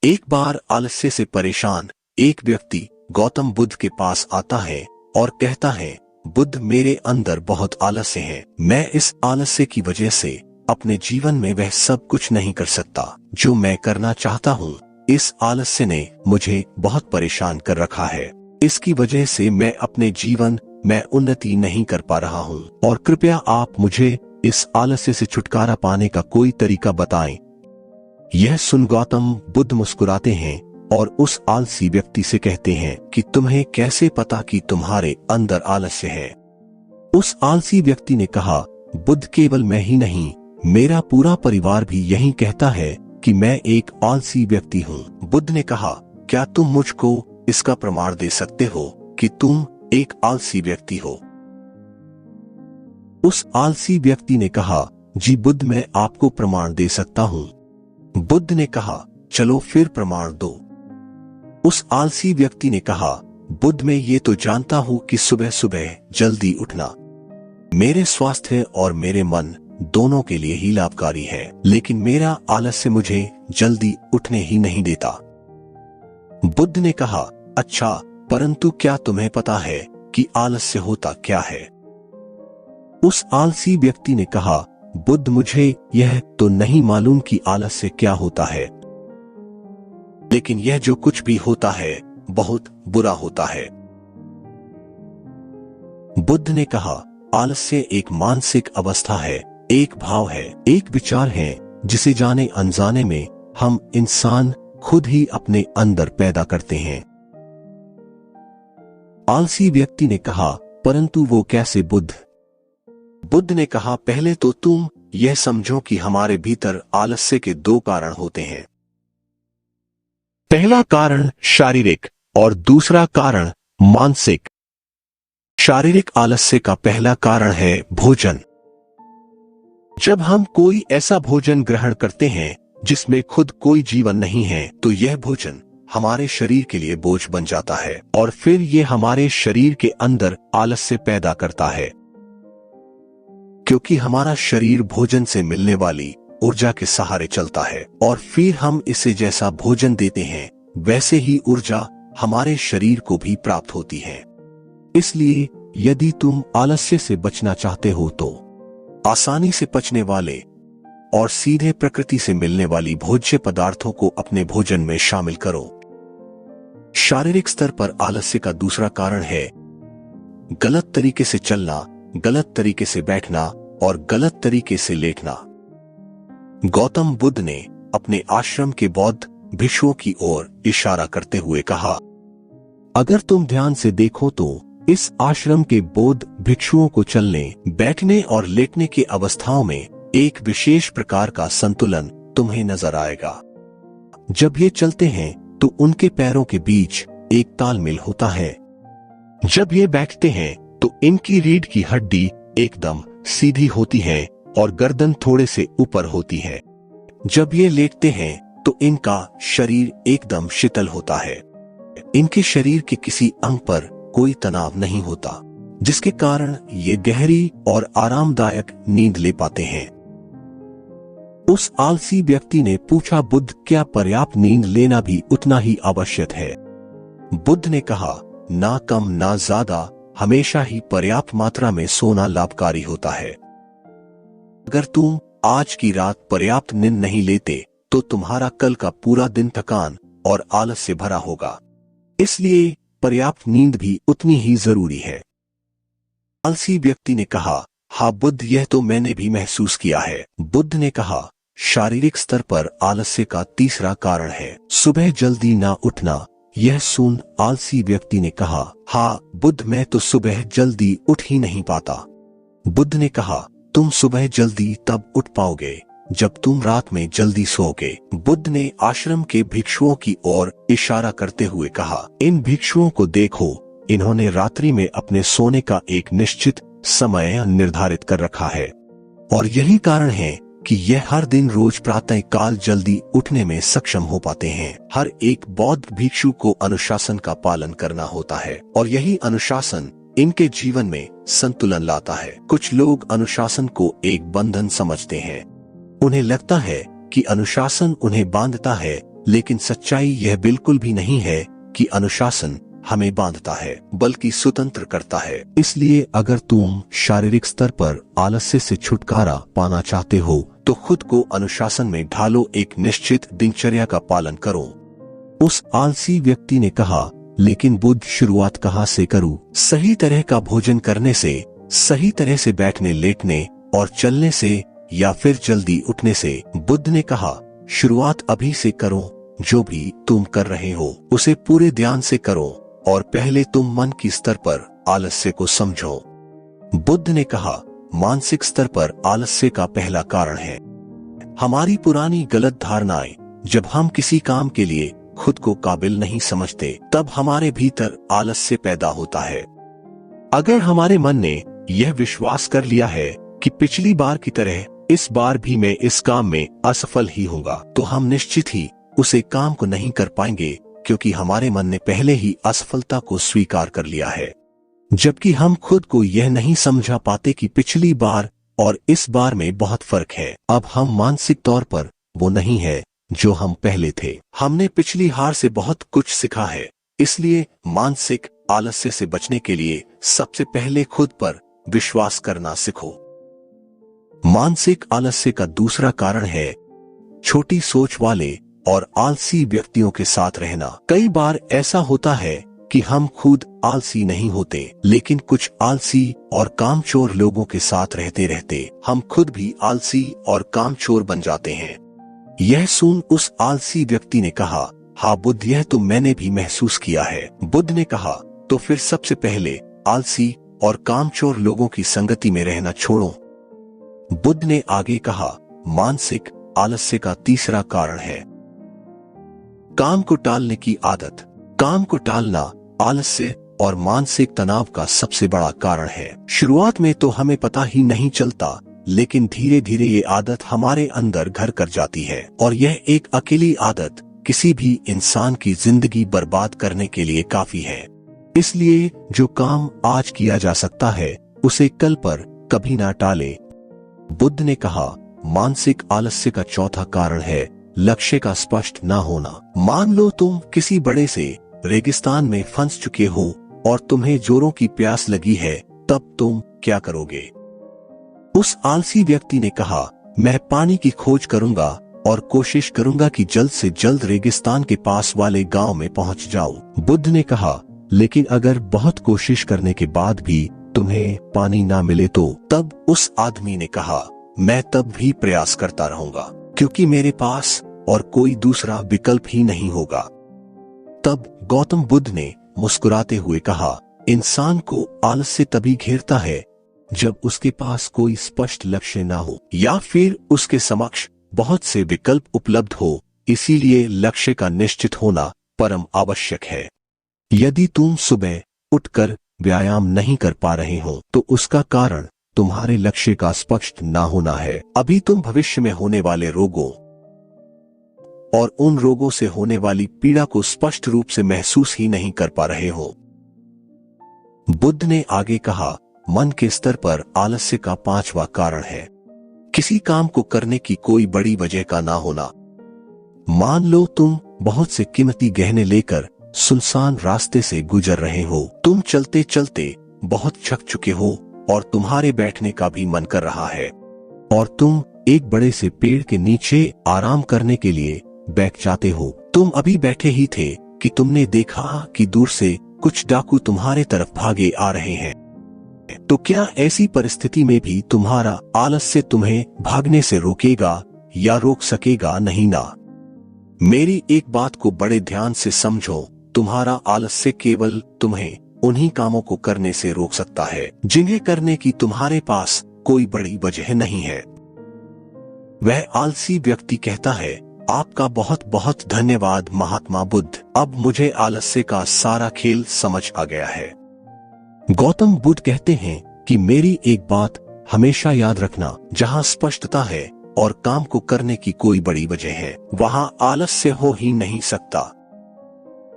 एक बार आलस्य से परेशान एक व्यक्ति गौतम बुद्ध के पास आता है और कहता है, बुद्ध, मेरे अंदर बहुत आलस्य है। मैं इस आलस्य की वजह से अपने जीवन में वह सब कुछ नहीं कर सकता जो मैं करना चाहता हूँ। इस आलस्य ने मुझे बहुत परेशान कर रखा है। इसकी वजह से मैं अपने जीवन में उन्नति नहीं कर पा रहा हूँ और कृपया आप मुझे इस आलस्य से छुटकारा पाने का कोई तरीका बताएं। यह सुन गौतम बुद्ध मुस्कुराते हैं और उस आलसी व्यक्ति से कहते हैं कि तुम्हें कैसे पता कि तुम्हारे अंदर आलस्य है। उस आलसी व्यक्ति ने कहा, बुद्ध, केवल मैं ही नहीं, मेरा पूरा परिवार भी यही कहता है कि मैं एक आलसी व्यक्ति हूँ। बुद्ध ने कहा, क्या तुम मुझको इसका प्रमाण दे सकते हो कि तुम एक आलसी व्यक्ति हो? उस आलसी व्यक्ति ने कहा, जी बुद्ध, मैं आपको प्रमाण दे सकता हूँ। बुद्ध ने कहा, चलो फिर प्रमाण दो। उस आलसी व्यक्ति ने कहा, बुद्ध, मैं ये तो जानता हूँ कि सुबह सुबह जल्दी उठना मेरे स्वास्थ्य और मेरे मन दोनों के लिए ही लाभकारी है, लेकिन मेरा आलस्य मुझे जल्दी उठने ही नहीं देता। बुद्ध ने कहा, अच्छा, परंतु क्या तुम्हें पता है कि आलस्य होता क्या है? उस आलसी व्यक्ति ने कहा, बुद्ध, मुझे यह तो नहीं मालूम कि आलस्य क्या होता है, लेकिन यह जो कुछ भी होता है बहुत बुरा होता है। बुद्ध ने कहा, आलस्य एक मानसिक अवस्था है, एक भाव है, एक विचार है जिसे जाने अनजाने में हम इंसान खुद ही अपने अंदर पैदा करते हैं। आलसी व्यक्ति ने कहा, परंतु वो कैसे बुद्ध? बुद्ध ने कहा, पहले तो तुम यह समझो कि हमारे भीतर आलस्य के दो कारण होते हैं। पहला कारण शारीरिक और दूसरा कारण मानसिक। शारीरिक आलस्य का पहला कारण है भोजन। जब हम कोई ऐसा भोजन ग्रहण करते हैं जिसमें खुद कोई जीवन नहीं है, तो यह भोजन हमारे शरीर के लिए बोझ बन जाता है और फिर यह हमारे शरीर के अंदर आलस्य पैदा करता है। क्योंकि हमारा शरीर भोजन से मिलने वाली ऊर्जा के सहारे चलता है और फिर हम इसे जैसा भोजन देते हैं वैसे ही ऊर्जा हमारे शरीर को भी प्राप्त होती है। इसलिए यदि तुम आलस्य से बचना चाहते हो तो आसानी से पचने वाले और सीधे प्रकृति से मिलने वाली भोज्य पदार्थों को अपने भोजन में शामिल करो। शारीरिक स्तर पर आलस्य का दूसरा कारण है गलत तरीके से चलना, गलत तरीके से बैठना और गलत तरीके से लेटना। गौतम बुद्ध ने अपने आश्रम के बौद्ध भिक्षुओं की ओर इशारा करते हुए कहा, अगर तुम ध्यान से देखो तो इस आश्रम के बौद्ध भिक्षुओं को चलने, बैठने और लेटने की अवस्थाओं में एक विशेष प्रकार का संतुलन तुम्हें नजर आएगा। जब ये चलते हैं तो उनके पैरों के बीच एक तालमेल होता है। जब ये बैठते हैं तो इनकी रीढ़ की हड्डी एकदम सीधी होती है और गर्दन थोड़े से ऊपर होती है। जब ये लेटते हैं तो इनका शरीर एकदम शीतल होता है। इनके शरीर के किसी अंग पर कोई तनाव नहीं होता, जिसके कारण ये गहरी और आरामदायक नींद ले पाते हैं। उस आलसी व्यक्ति ने पूछा, बुद्ध, क्या पर्याप्त नींद लेना भी उतना ही आवश्यक है? बुद्ध ने कहा, ना कम ना ज्यादा, हमेशा ही पर्याप्त मात्रा में सोना लाभकारी होता है। अगर तुम आज की रात पर्याप्त नींद नहीं लेते तो तुम्हारा कल का पूरा दिन थकान और आलस से भरा होगा। इसलिए पर्याप्त नींद भी उतनी ही जरूरी है। आलसी व्यक्ति ने कहा, हाँ बुद्ध, यह तो मैंने भी महसूस किया है। बुद्ध ने कहा, शारीरिक स्तर पर आलस्य का तीसरा कारण है सुबह जल्दी ना उठना। यह सुन आलसी व्यक्ति ने कहा, हाँ बुद्ध, मैं तो सुबह जल्दी उठ ही नहीं पाता। बुद्ध ने कहा, तुम सुबह जल्दी तब उठ पाओगे जब तुम रात में जल्दी सोओगे। बुद्ध ने आश्रम के भिक्षुओं की ओर इशारा करते हुए कहा, इन भिक्षुओं को देखो, इन्होंने रात्रि में अपने सोने का एक निश्चित समय निर्धारित कर रखा है और यही कारण है कि यह हर दिन रोज प्रातः काल जल्दी उठने में सक्षम हो पाते हैं। हर एक बौद्ध भिक्षु को अनुशासन का पालन करना होता है और यही अनुशासन इनके जीवन में संतुलन लाता है। कुछ लोग अनुशासन को एक बंधन समझते हैं। उन्हें लगता है कि अनुशासन उन्हें बांधता है लेकिन सच्चाई यह बिल्कुल भी नहीं है कि अनुशासन हमें बांधता है, बल्कि स्वतंत्र करता है। इसलिए अगर तुम शारीरिक स्तर पर आलस्य से छुटकारा पाना चाहते हो तो खुद को अनुशासन में ढालो, एक निश्चित दिनचर्या का पालन करो। उस आलसी व्यक्ति ने कहा, लेकिन बुद्ध, शुरुआत कहाँ से करूं? सही तरह का भोजन करने से, सही तरह से बैठने लेटने और चलने से, या फिर जल्दी उठने से? बुद्ध ने कहा, शुरुआत अभी से करो। जो भी तुम कर रहे हो उसे पूरे ध्यान से करो और पहले तुम मन की स्तर पर आलस्य को समझो। बुद्ध ने कहा, मानसिक स्तर पर आलस्य का पहला कारण है हमारी पुरानी गलत धारणाएं। जब हम किसी काम के लिए खुद को काबिल नहीं समझते तब हमारे भीतर आलस्य पैदा होता है। अगर हमारे मन ने यह विश्वास कर लिया है कि पिछली बार की तरह इस बार भी मैं इस काम में असफल ही होऊंगा, तो हम निश्चित ही उसे काम को नहीं कर पाएंगे, क्योंकि हमारे मन ने पहले ही असफलता को स्वीकार कर लिया है। जबकि हम खुद को यह नहीं समझा पाते कि पिछली बार और इस बार में बहुत फर्क है। अब हम मानसिक तौर पर वो नहीं है जो हम पहले थे। हमने पिछली हार से बहुत कुछ सीखा है। इसलिए मानसिक आलस्य से बचने के लिए सबसे पहले खुद पर विश्वास करना सीखो। मानसिक आलस्य का दूसरा कारण है छोटी सोच वाले और आलसी व्यक्तियों के साथ रहना। कई बार ऐसा होता है कि हम खुद आलसी नहीं होते, लेकिन कुछ आलसी और कामचोर लोगों के साथ रहते रहते हम खुद भी आलसी और कामचोर बन जाते हैं। यह सुन उस आलसी व्यक्ति ने कहा, हाँ बुद्ध, यह तो मैंने भी महसूस किया है। बुद्ध ने कहा, तो फिर सबसे पहले आलसी और कामचोर लोगों की संगति में रहना छोड़ो। बुद्ध ने आगे कहा, मानसिक आलस्य का तीसरा कारण है काम को टालने की आदत। काम को टालना आलस्य और मानसिक तनाव का सबसे बड़ा कारण है। शुरुआत में तो हमें पता ही नहीं चलता, लेकिन धीरे धीरे ये आदत हमारे अंदर घर कर जाती है और यह एक अकेली आदत किसी भी इंसान की जिंदगी बर्बाद करने के लिए काफी है। इसलिए जो काम आज किया जा सकता है उसे कल पर कभी ना टाले। बुद्ध ने कहा, मानसिक आलस्य का चौथा कारण है लक्ष्य का स्पष्ट ना होना। मान लो तुम किसी बड़े से रेगिस्तान में फंस चुके हो और तुम्हें जोरों की प्यास लगी है, तब तुम क्या करोगे? उस आलसी व्यक्ति ने कहा, मैं पानी की खोज करूंगा और कोशिश करूंगा कि जल्द से जल्द रेगिस्तान के पास वाले गांव में पहुंच जाऊं। बुद्ध ने कहा, लेकिन अगर बहुत कोशिश करने के बाद भी तुम्हें पानी ना मिले तो? तब उस आदमी ने कहा, मैं तब भी प्रयास करता रहूंगा, क्योंकि मेरे पास और कोई दूसरा विकल्प ही नहीं होगा। तब गौतम बुद्ध ने मुस्कुराते हुए कहा, इंसान को आलस्य तभी घेरता है जब उसके पास कोई स्पष्ट लक्ष्य ना हो या फिर उसके समक्ष बहुत से विकल्प उपलब्ध हो। इसीलिए लक्ष्य का निश्चित होना परम आवश्यक है। यदि तुम सुबह उठकर व्यायाम नहीं कर पा रहे हो तो उसका कारण तुम्हारे लक्ष्य का स्पष्ट ना होना है। अभी तुम भविष्य में होने वाले रोगों और उन रोगों से होने वाली पीड़ा को स्पष्ट रूप से महसूस ही नहीं कर पा रहे हो। बुद्ध ने आगे कहा, मन के स्तर पर आलस्य का पांचवा कारण है किसी काम को करने की कोई बड़ी वजह का ना होना। मान लो तुम बहुत से कीमती गहने लेकर सुनसान रास्ते से गुजर रहे हो। तुम चलते चलते बहुत थक चुके हो और तुम्हारे बैठने का भी मन कर रहा है और तुम एक बड़े से पेड़ के नीचे आराम करने के लिए बैठ जाते हो। तुम अभी बैठे ही थे कि तुमने देखा कि दूर से कुछ डाकू तुम्हारे तरफ भागे आ रहे हैं। तो क्या ऐसी परिस्थिति में भी तुम्हारा आलस्य तुम्हें भागने से रोकेगा या रोक सकेगा? नहीं ना। मेरी एक बात को बड़े ध्यान से समझो, तुम्हारा आलस्य केवल तुम्हें उन्हीं कामों को करने से रोक सकता है जिन्हें करने की तुम्हारे पास कोई बड़ी वजह नहीं है। वह आलसी व्यक्ति कहता है, आपका बहुत बहुत धन्यवाद महात्मा बुद्ध, अब मुझे आलस्य का सारा खेल समझ आ गया है। गौतम बुद्ध कहते हैं कि मेरी एक बात हमेशा याद रखना, जहां स्पष्टता है और काम को करने की कोई बड़ी वजह है, वहां आलस्य हो ही नहीं सकता।